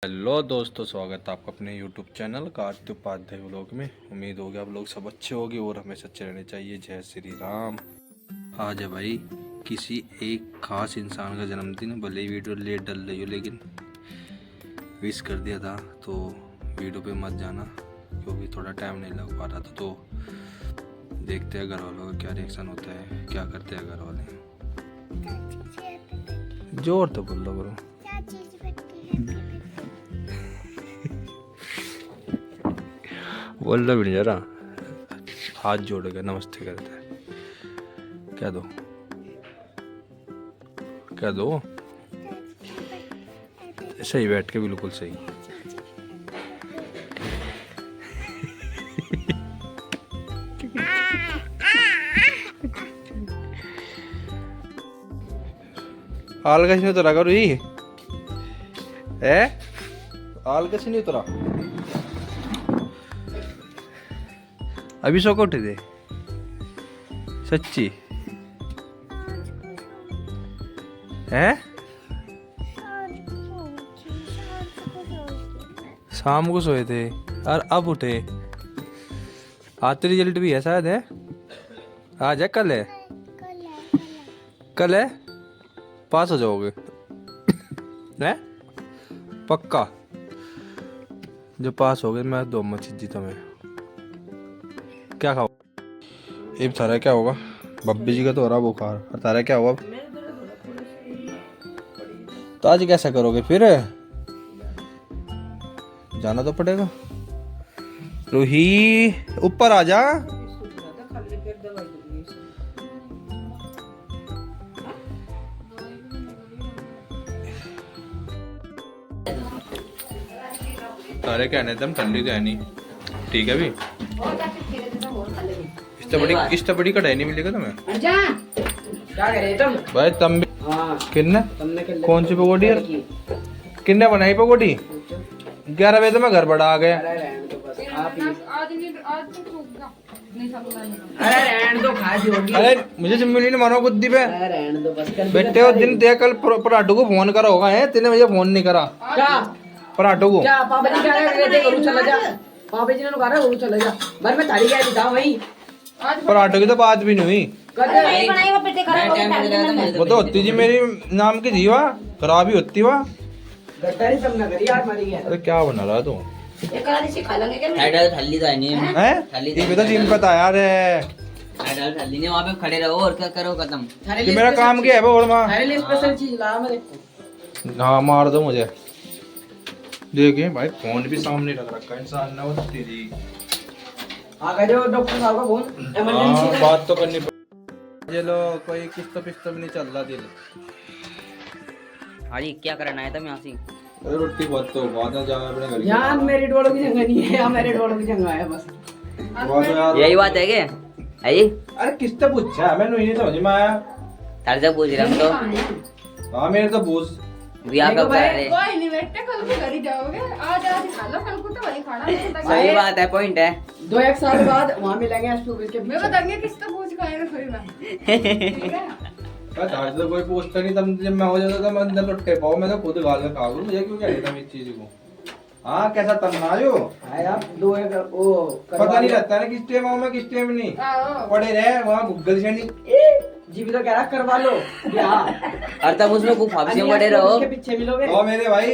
Hello दोस्तों, स्वागत है आपका अपने YouTube channel Kartik Upadhyay vlog में। उम्मीद होगी आप लोग सब अच्छे होंगे और हमेशा अच्छे रहने चाहिए। जय श्री राम। आज है भाई किसी एक खास इंसान का जन्मदिन है। भले ही वीडियो लेट डल रही हो लेकिन विश कर दिया था, तो वीडियो पे मत जाना क्योंकि थोड़ा टाइम नहीं लग पा रहा था। तो देखते हैं घर वालों का क्या रिएक्शन होता है, क्या करते हैं घर वाले। जोर तो बोल लो करो। बोल भी नहीं जरा, हाथ जोड़ के नमस्ते करते हैं। क्या दो क्या दो, सही बैठ के, बिल्कुल सही। आल कैसे नहीं उतरा करो ही है, आल कैसे नहीं उतरा। अभी सो को उठे थे सच्ची है। शाम को सोए थे और अब उठे। आज तो रिजल्ट भी है शायद, है आज है कल है, कल है। पास हो जाओगे है पक्का। जो पास हो गए मैं दो मत जीता मैं। क्या खाओ एक थारा क्या होगा। बब्बी जी का तो हो रहा बुखार, और तारा क्या होगा। तो आज कैसा करोगे फिर, जाना तो पड़ेगा। रूही ऊपर आ जा। तारे कहने थे हम ठंडी तो है नहीं, ठीक है भी। इतना बड़ी कढ़ाई नहीं मिलेगा तुम्हें। क्या करे तुम भाई तुम भी किन्ने कौन सी पकौड़ी है, किन्ने बनाई पकौड़ी। 11 बजे तो मैं घर बड़ा आ गया। अरे मुझे जिम्मेली ने मानो बुद्धि पे बैठे हो दिन देख। कल पराठू को फोन करा होगा है, तेने मुझे फोन नहीं करा। पराठू को पापा जी कह रहे थे करू चला जा, पापा जी ने कहा रहा चला जा। पर मैं थारी गया था वही। पराठू की तो बात भी नहीं हुई। वो तो होती जी मेरी नाम की जीवा, खराब ही होती वा। अरे क्या बना रहा तू, तो जिम पता यार है। वहाँ पे खड़े रहो और क्या करो खत्म। कि मेरा काम क्या है और माँ। स्पेशल चीज ला मेरे। हाँ मार दो मुझे। देखिए भाई फोन भी सामने रख रखा है इंसान ने। वो तेरी डॉक्टर साहब का फोन इमरजेंसी बात तो करनी पड़ेगी। चलो कोई किस्त पिस्त भी नहीं चल रहा दिल। हाँ जी, क्या करना है तुम यहाँ से। अरे रोटी बहुत तो बात ना जा अपने घर की। यार मेरे डोलों की जगह नहीं है, यहाँ मेरे डोलों की जगह है बस। बात तो यार यही बात है क्या है जी। अरे किससे पूछा, मैंने नहीं समझ में आया। तार से पूछ रहा हूँ तो। हाँ मेरे तो पूछ ब्याह कब कर रहे। कोई नहीं बेटे, कल को घर ही जाओगे। आज खा लो, कल को तो वही खाना। सही बात है, पॉइंट है। 2-1 साल बाद वहाँ मिलेंगे के। मैं बताऊंगी किस तो पूछ खाएगा कोई बात। आज तो कोई पूछता नहीं। तब जब मैं हो जाता था मैं अंदर लुट्टे पाओ, मैं तो खुद गाल में खा लूं। मुझे क्यों कह देता इस चीज को। हाँ कैसा तन्नायो आप 2-1 वो पता नहीं रहता ना किस टाइम आऊं मैं किस टाइम नहीं। पड़े रहे वहाँ गूगल से नहीं जी भी तो कह रहा करवा लो और तब उसमें गुफा में पड़े रहो। उसके पीछे मिलोगे और मेरे भाई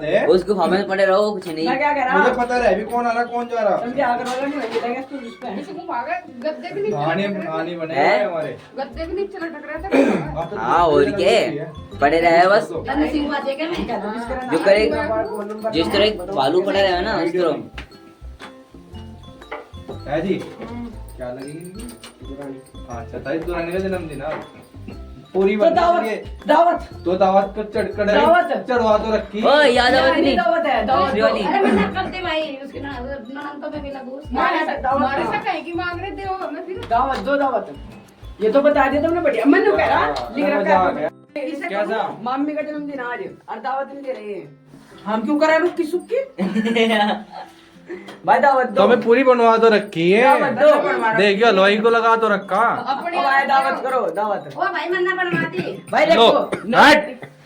दे उस गुफा में पड़े रहो, कुछ नहीं। मैं क्या कह रहा मुझे पता रहे अभी कौन आ रहा कौन जा रहा। तुम क्या करवाओगे नहीं मिलेंगे इसको उस पे इसको भागा, गद्दे भी नहीं कहानी बने हैं हमारे। गद्दे भी नहीं चला टक रहा था। हाँ और क्या, पड़े रहे बस। जो करे जिस तरह बालू पड़े रहे ना उस तरह। है जी क्या लगेगी। अच्छा 23 दुरानी का जन्मदिन है पूरी तो दावत तो दावत को चढ़वा तो रखी। ओ याद आवा कि नहीं दावत है दावत वाली। अरे मैं करते भाई उसके ना ननन तो मैं मिला दोस्त हमारे से कहीं की मांग रहे थे वो हमें फिर दावत ये तो बता दिया तुमने बढ़िया। मनु कह रहा लिख रखा है कैसा मम्मी का जन्मदिन आज और दावत नहीं दे रही है। हम क्यों करा रुकी सुक्की भाई दावत दो। तो हमें पूरी बनवा तो रखी है। दावत दो। देखियो हलवाई को लगा तो रखा। अपने भाई दावत करो दावत। ओ भाई मन्ना बनवाती भाई लो, देखो हट।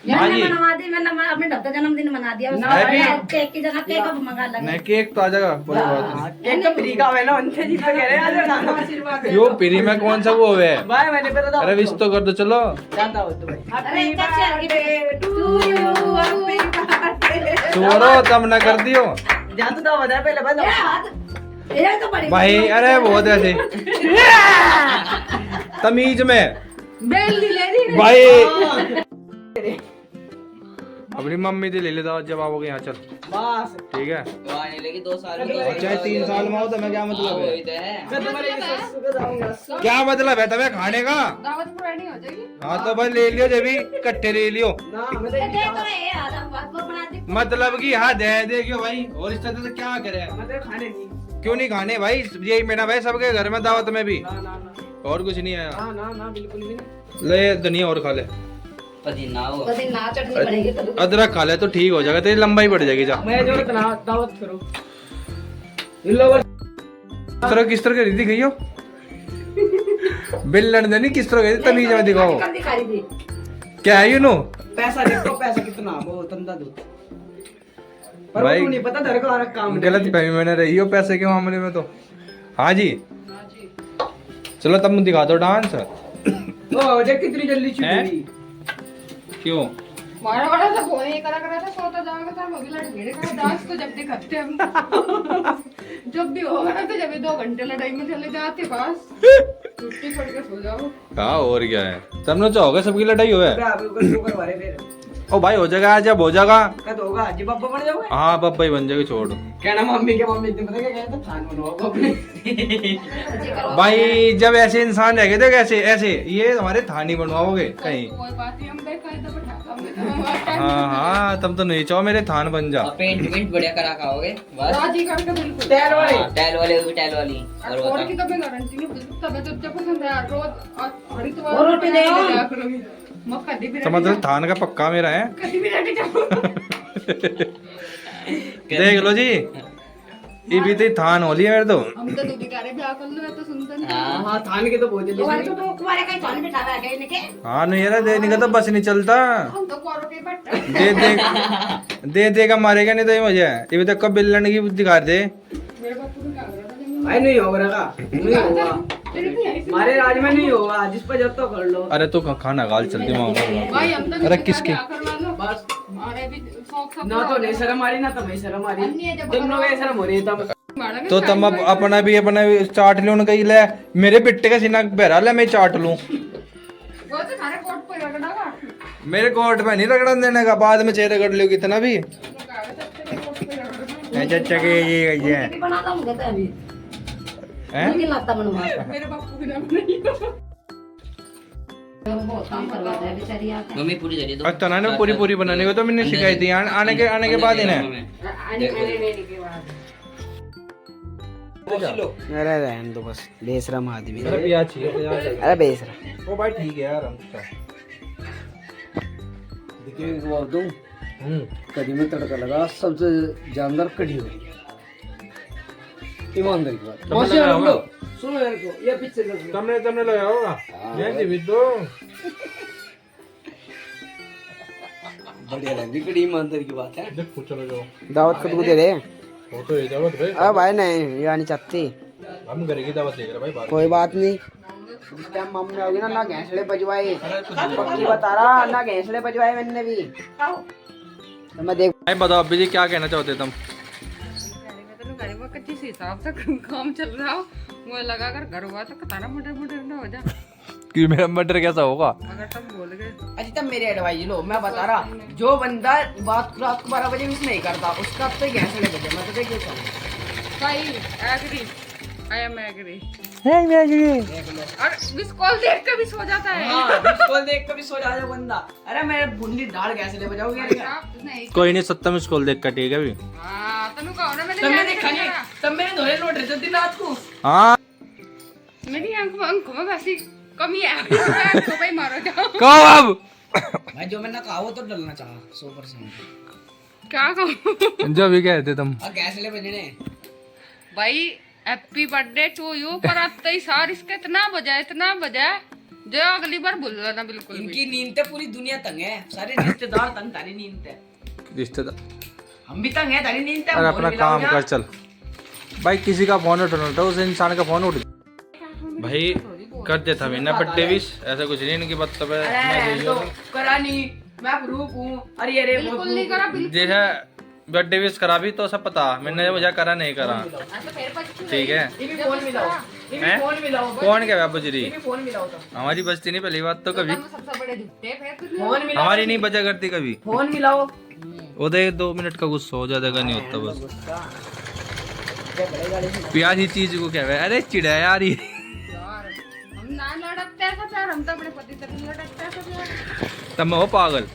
हाँ जी। बनवा दी, मैंने अपने ढब्बे जन्मदिन मना दिया मैं भी। केक की जगह केक अब मंगा लगे। नहीं केक तो आ जाएगा कोई बात नहीं। केक तो फ्री का है ना, उनसे जी पे कह रहे हैं आज नाना आशीर्वाद दे। क्यों फ्री में कौन सा वो है? भाई मैंने पता था अरे विश तो कर दो चलो। जानता हो तो भाई। अरे हैप्पी कच्चे birthday to you, happy birthday. छोड़ो तब ना कर दियो जानता था बता पहले बता। ये तो बड़ी भाई। अरे बहुत ऐसे तमीज में बेल दी ले दी भाई। अपनी मम्मी से ले लेता जब आओगे यहाँ। चल बस ठीक है। तो आने लगी 2 साल चाहे 3 साल में हो तो मैं क्या मतलब है? वही तो है। मैं तुम्हारे ससुर को जाऊंगा। क्या मतलब है तुम्हें खाने का? दावत पुरानी हो जाएगी। हाँ तो भाई ले लियो जब भी इकट्ठे ले लियो। ना मैं तो देख रहे हैं आधा बात को बना दी। मतलब कि हाँ दे दे क्यों भाई? और इस तरह से क्या करे? मैं तो खाने नहीं। क्यों नहीं खाने भाई? यही मेरा भाई सबके घर में दावत में भी ना ना ना और कुछ नहीं आया। ना ना ना बिल्कुल भी नहीं। ले धनिया और खा ले। पदीना हो। बस ना चटनी बनेगी तो अदरक खा ले तो ठीक हो जाएगा, तेरी लंबाई बढ़ जाएगी। जा मैं जो इतना दावत करो इन लोगों किस तरह की रीति गई हो? बिल लड़ने नहीं किस तरह गई तमीज में दिखाओ। कर दिखाई दी। क्या है यू नो? पैसा देखो, पैसा कितना वो तंदा दो पर भाई, वो नहीं पता घर का और काम गलत फहमी मैंने रही हो पैसे के मामले में तो। हाँ जी चलो तब दिखा दो डांस। ओ देख कितनी जल्दी छूट हैं? गई। क्यों? मारा बड़ा सा कोई नहीं करा करा था, सोता जाएगा सर वो भी लड़ भिड़े का डांस तो जब भी करते हम। जब भी होगा ना तो जब भी 2 घंटे लड़ाई में चले जाते पास छुट्टी पड़ के सो जाओ। हाँ और क्या है? तुमने चाहोगे सबकी लड़ाई हो अबे आप लोग को करवा रहे फिर ओ भाई हो जाएगा जब हो जाएगा। कद होगा जी पापा बन जाओगे। हाँ पप्पा ही बन जाएगी छोड़। कहना मम्मी के मम्मी ने पता क्या कहता था थान बनवाओ अपने। भाई जब ऐसे इंसान रह गए थे कैसे ऐसे ये हमारे थानी बनवाओगे कहीं? कोई बात नहीं, हम देखा इधर बैठा हम। हाँ हाँ तब तो नहीं चाहो मेरे थान बन जा। और पेंट बढ़िया करा खाओगे बस। राजी करके बिल्कुल। टैल वाले हाँ, टाइल वाले भी टाइल वाली। और और बता की तो मैं गारंटी नहीं बिल्कुल तब तो जब पसंद है रोज हरिद्वार और रोटी दे आओ। क्या करोगी? मैं कभी भी तो मतलब थान का पक्का मेरा है। कभी भी नहीं जाऊँ। देख लो जी ये भी तो थान होली है मेरे तो। हम तो दूधी कारे ब्याह कर लो तो सुनते नहीं। हाँ। हाँ थान के तो बहुत जल्दी तुम्हारे तो तुम्हारे कहीं थाने बिठा रहा है इनके। हाँ नहीं यार देने का तो बस नहीं चलता। हम तो कोरो के बैठा। दे देगा मारेगा नहीं तो ये मुझे ये भी तो कब बिल्लन की दिखा दे। मेरे बापू ने कहा था भाई नहीं होगा रखा नहीं होगा हमारे राज में नहीं होगा जिस पर जब तो कर लो। अरे तो खाना गाल चलती मांगो। भाई हम तो अरे किसके? करवा लो बस हमारे भी शौक सब ना तो नहीं शर्म आ रही ना तो मैं शर्म आ अन्य रही जब तुम लोग ये शर्म हो रही है तब मारेंगे तो तुम अब अपना भी चाट लो कहीं ले मेरे बिट्टे का सीना बहरा ले मैं चाट लूं। वो तो सारे कोट पर रगड़ागा। मेरे कोर्ट में नहीं रगड़न देने का बाद में चेहरे रगड़ लियो कितना भी। चाचा के ये भी बनाता हूँ कहते हैं अभी हैं? लेकिन लाता बनवा मेरे बापू के नाम नहीं बहुत काम करवाता है बेचारी आके। मम्मी पूरी दे दो। अच्छा ना पूरी पूरी बनाने को तो मैंने शिकायत थी आने के बाद इन्हें। अरे रहने दो बस बेशरम आदमी अरे प्याज चाहिए प्याज चाहिए। अरे बेशरम ओ भाई ठीक है यार हम देखिए एक बात दूं कढ़ी में तड़का लगा सबसे जानदार कढ़ी हुई ईमानदारी की बात तुमने लगाया होगा? सुनो यार को ये पीछे कर दो तुमने लगाया होगा ये जीवित दो। बढ़िया लगी कढ़ी ईमानदारी की बात है देख पूछ चलो जाओ दावत कब को दे रहे फोटो ये दावत भाई अरे भाई नहीं ये आनी चाहती हम घर की दावत देख रहे भाई बाहर। कोई बात नहीं इस टाइम मम्मी आओगी ना घैंसड़े बजवाए पक्की बता रहा ना घैंसड़े बजवाए मैंने भी तो मैं देख भाई बताओ अभी जी क्या कहना चाहते तुम? किस हिसाब से काम चल रहा हो वो लगा कर घर हुआ तो कतारा मटर मटर ना हो जा कि मेरा मटर कैसा होगा? अगर तुम बोल गए अच्छा तब मेरी एडवाइस लो मैं बता रहा जो बंदा बात रात को 12 बजे मिस नहीं करता उसका अब तो घैंसड़े बजे मैं तो देखिए भाई एग्री आई एम एग्री और मिस कॉल देख के भी सो जाता है। हाँ मिस देख कर भी सो जाए बंदा अरे मेरे भुंडी दाल घैंसड़े बजाओगे नहीं कोई नहीं 70 स्कूल देख कर ठीक है भी। हाँ तनु कहो ना तब मैंने खानी तब मैंने धोरे लोट रहे थे रात को हाँ मेरी आंखों में वैसी कमी है आंखों पे ही मारो जाओ कब भाई जो मैंने कहा वो तो डलना चाहा 100% क्या कहूँ जो भी कहते तुम अब घैंसड़े बजने भाई हैप्पी बर्थडे टू यू पर अब तो सार इसका इतना बजा जो अगली बार भूल जाना बिल्कुल भी। इनकी नींद पे पूरी दुनिया तंग है, सारे रिश्तेदार तंग, तारी नींद पे रिश्तेदार हम भी तंग है, तारी नींद पे। अरे अपना काम कर चल भाई, किसी का फोन उठा उस इंसान का फोन उठ भाई कर देता मैं ना बर्थडे विश, ऐसा कुछ नहीं इनकी मतलब है तो करा नहीं, मैं प्रूफ हूँ। अरे अरे बिल्कुल नहीं करा, बिल्कुल। जैसे बर्थडे विश करा भी तो सब पता, मैंने मुझे करा नहीं करा, तो फिर बच्चों ठीक है। ये भी फोन मिलाओ, ये भी हैं? फोन मिलाओ, कौन क्या बुजरी, ये भी फोन मिलाओ तो हमारी बजती नहीं पहली बात तो कभी, हम सबसे बड़े दिखते हैं, फिर तुझे फोन मिलाओ, हमारी नहीं बजा करती कभी, फोन मिलाओ। वो तो 2 मिनट का गुस्सा हो ज्यादा का नहीं होता बस। प्यारी चीज को क्या है, अरे चिड़ा यार ये, यार हम ना लड़कते ऐसा प्यार, हम तो अपने पति तक नहीं लड़कते ऐसा प्यार। तब मैं वो पागल,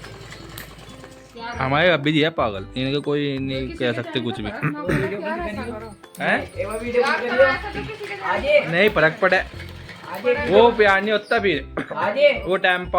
यार हमारे अभी जी है पागल, इनके कोई नहीं कह सकते कुछ भी ना बोले यार ऐसा करो, हैं, एक बार वीडियो यार कॉल करो करियो। ऐसा तो किसी के साथ आजे नहीं फर्क पड़े, आजे वो प्यार नहीं होता फिर, आजे वो टाइम